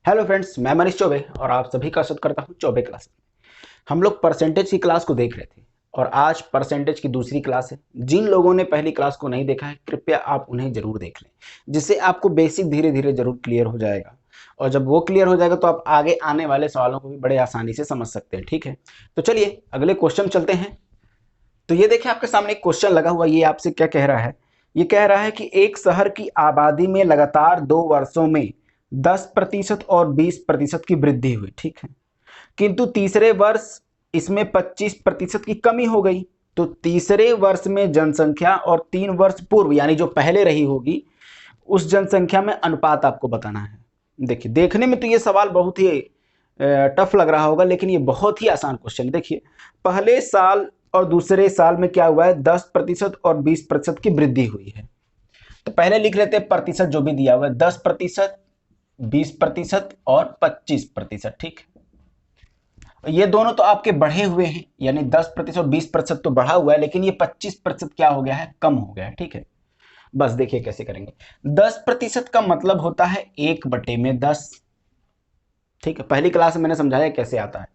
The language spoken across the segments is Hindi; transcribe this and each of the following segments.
हेलो फ्रेंड्स, मैं मनीष चौबे और आप सभी का स्वागत करता हूं चौबे क्लास में। हम लोग परसेंटेज की क्लास को देख रहे थे और आज परसेंटेज की दूसरी क्लास है। जिन लोगों ने पहली क्लास को नहीं देखा है, कृपया आप उन्हें जरूर देख लें, जिससे आपको बेसिक धीरे धीरे जरूर क्लियर हो जाएगा। और जब वो क्लियर हो जाएगा तो आप आगे आने वाले सवालों को भी बड़े आसानी से समझ सकते हैं। ठीक है, तो चलिए अगले क्वेश्चन चलते हैं। तो ये देखिए, आपके सामने एक क्वेश्चन लगा हुआ। ये आपसे क्या कह रहा है? ये कह रहा है कि एक शहर की आबादी में लगातार 2 वर्षों में 10% और 20% की वृद्धि हुई। ठीक है, किंतु तीसरे वर्ष इसमें 25% की कमी हो गई। तो तीसरे वर्ष में जनसंख्या और 3 वर्ष पूर्व यानी जो पहले रही होगी उस जनसंख्या में अनुपात आपको बताना है। देखिए, देखने में तो ये सवाल बहुत ही टफ लग रहा होगा, लेकिन ये बहुत ही आसान क्वेश्चन। देखिए, पहले साल और दूसरे साल में क्या हुआ है? 10% और 20% की वृद्धि हुई है। तो पहले लिख लेते हैं प्रतिशत जो भी दिया हुआ है, 10%, 20% और 25%। ठीक, ये दोनों तो आपके बढ़े हुए हैं, यानी 10% और 20% तो बढ़ा हुआ है, लेकिन ये 25% क्या हो गया है? कम हो गया है। ठीक है, बस देखिए कैसे करेंगे। 10% का मतलब होता है 1/10। ठीक है, पहली क्लास में मैंने समझाया कैसे आता है।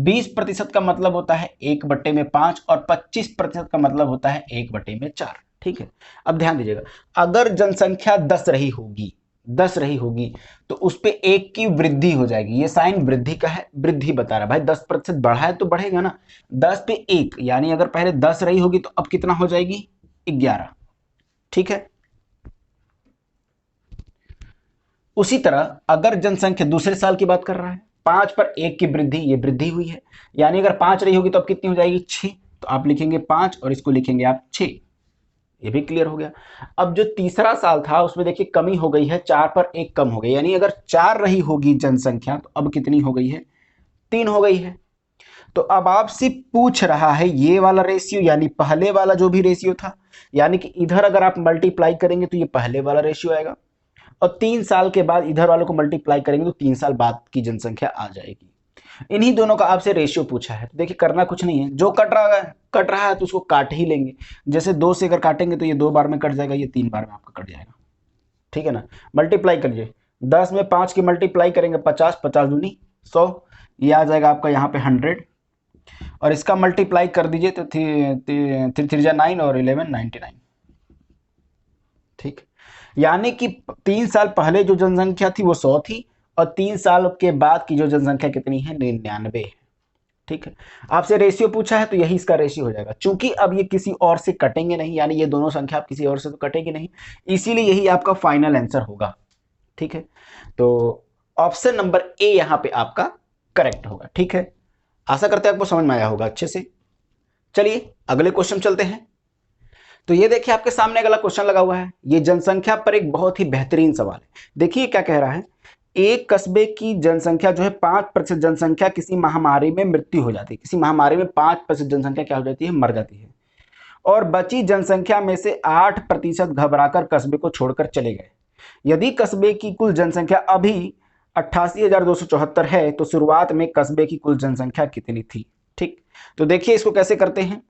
20% का मतलब होता है 1/5 और 25% का मतलब होता है 1/4। ठीक है, अब ध्यान दीजिएगा, अगर जनसंख्या 10 रही होगी तो उस पे 1 की वृद्धि हो जाएगी। ये साइन वृद्धि का है, वृद्धि बता रहा है भाई। 10% बढ़ा है तो बढ़ेगा ना। 10 पे 1 यानी अगर पहले 10 रही होगी तो अब कितना हो जाएगी? 11। ठीक है, उसी तरह अगर जनसंख्या दूसरे साल की बात कर रहा है, 5 पर 1 की वृद्धि, ये वृद्धि हुई है, यानी अगर 5 रही होगी तो अब कितनी हो जाएगी? 6। तो आप लिखेंगे 5 और इसको लिखेंगे आप 6। ये भी क्लियर हो गया। अब जो तीसरा साल था उसमें देखिए कमी हो गई है, 4 पर 1 कम हो गई, यानी अगर 4 रही होगी जनसंख्या तो अब कितनी हो गई है? 3 हो गई है। तो अब आपसे पूछ रहा है ये वाला रेशियो, यानी पहले वाला जो भी रेशियो था, यानी कि इधर अगर आप मल्टीप्लाई करेंगे तो ये पहले वाला रेशियो आएगा, और 3 साल के बाद इधर वालों को मल्टीप्लाई करेंगे तो 3 साल बाद की जनसंख्या आ जाएगी। इन्हीं दोनों का आपसे रेशियो पूछा है। तो देखिए, करना कुछ नहीं है, जो कट रहा है तो उसको काट ही लेंगे। जैसे 2 से अगर काटेंगे तो ये 2 बार में कट जाएगा, ये 3 बार में आपका कट जाएगा। ठीक है ना, मल्टीप्लाई कर लीजिए। 10 में 5 की मल्टीप्लाई करेंगे 50, 50 दूनी 100, ये आ जाएगा आपका यहाँ पे 100। और इसका मल्टीप्लाई कर दीजिए तो 3 3 9 और 11 99। ठीक, यानी कि 3 साल पहले जो जनसंख्या थी वो 100 थी, और 3 साल के बाद की जो जनसंख्या कितनी है? 99 है। ठीक है, आपसे रेशियो पूछा है तो यही इसका रेशियो हो जाएगा। चूंकि अब ये किसी और से कटेंगे नहीं, यानी ये दोनों संख्या आप किसी और से तो कटेगी नहीं, इसीलिए यही आपका फाइनल आंसर होगा। ठीक है, तो ऑप्शन नंबर ए यहां पे आपका करेक्ट होगा। ठीक है, आशा करते हैं आपको समझ में आया होगा अच्छे से। चलिए अगले क्वेश्चन चलते हैं। तो ये देखिए, आपके सामने अगला क्वेश्चन लगा हुआ है। ये जनसंख्या पर एक बहुत ही बेहतरीन सवाल है। देखिए क्या कह रहा है, एक कस्बे की जनसंख्या जो है 5% जनसंख्या किसी महामारी में मृत्यु हो जाती है। किसी महामारी में 5% जनसंख्या क्या हो जाती है? मर जाती है। और बची जनसंख्या में से 8% घबराकर कस्बे को छोड़कर चले गए। यदि कस्बे की कुल जनसंख्या अभी 88,274 है तो शुरुआत में कस्बे की कुल जनसंख्या कितनी थी? ठीक, तो देखिए इसको कैसे करते हैं।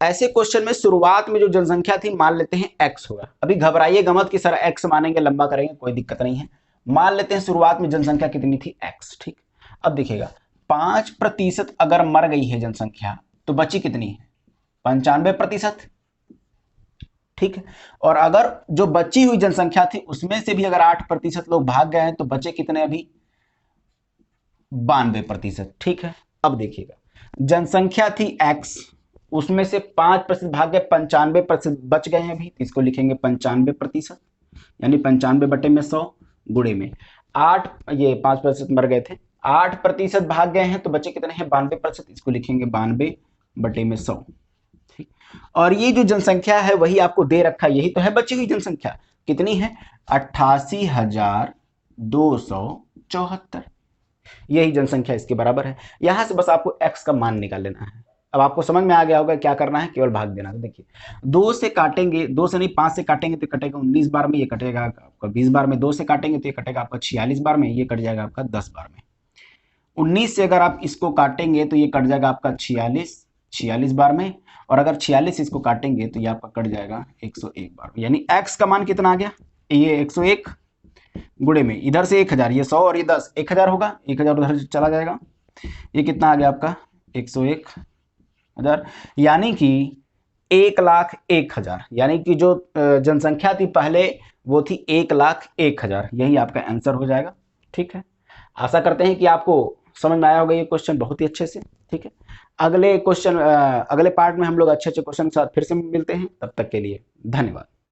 ऐसे क्वेश्चन में शुरुआत में जो जनसंख्या थी मान लेते हैं x होगा। अभी घबराइएगा मत कि सर x मानेंगे लंबा करेंगे, कोई दिक्कत नहीं है। मान लेते हैं शुरुआत में जनसंख्या कितनी थी? x। ठीक, अब देखिएगा 5% अगर मर गई है जनसंख्या तो बची कितनी है? 95%। ठीक है, और अगर जो बची हुई जनसंख्या थी उसमें से भी अगर 8% लोग भाग गए हैं तो बचे कितने? अभी 92%। ठीक है, अब देखिएगा जनसंख्या थी x, उसमें से 5% भाग गए, 95% बच गए हैं अभी, तो इसको लिखेंगे 95%, यानी 95/100 गुणे में 8, ये 5% मर गए थे, 8% भाग गए हैं तो बचे कितने हैं? 92%, इसको लिखेंगे 92/100। ठीक, और ये जो जनसंख्या है वही आपको दे रखा है, यही तो है बची हुई जनसंख्या। कितनी है? 88,274। यही जनसंख्या इसके बराबर है। यहां से बस आपको x का मान निकाल लेना है। अब आपको समझ में आ गया होगा क्या करना है, केवल भाग देना है। देखिए 2 से काटेंगे, 2 से नहीं 5 से काटेंगे तो कटेगा 19 बार में, ये कटेगा आपका 20 बार में। 2 से काटेंगे तो ये कटेगा आपका 46 बार में, ये कट जाएगा आपका 10 बार में। 19 से अगर आप इसको काटेंगे तो ये कट जाएगा आपका 46 बार में, और अगर 46 इसको काटेंगे तो ये आपका कट जाएगा 101 बार में। यानी x का मान कितना आ गया? ये 101, गुणे में इधर से 1000, ये 100 और ये 10, 1000 होगा, 1000 उधर चला जाएगा, ये कितना आ गया आपका 101,000, यानी कि 1,01,000, यानी कि जो जनसंख्या थी पहले वो थी 1,01,000, यही आपका आंसर हो जाएगा। ठीक है, आशा करते हैं कि आपको समझ में आया होगा ये क्वेश्चन बहुत ही अच्छे से। ठीक है, अगले क्वेश्चन अगले पार्ट में हम लोग अच्छे अच्छे क्वेश्चन के साथ फिर से मिलते हैं, तब तक के लिए धन्यवाद।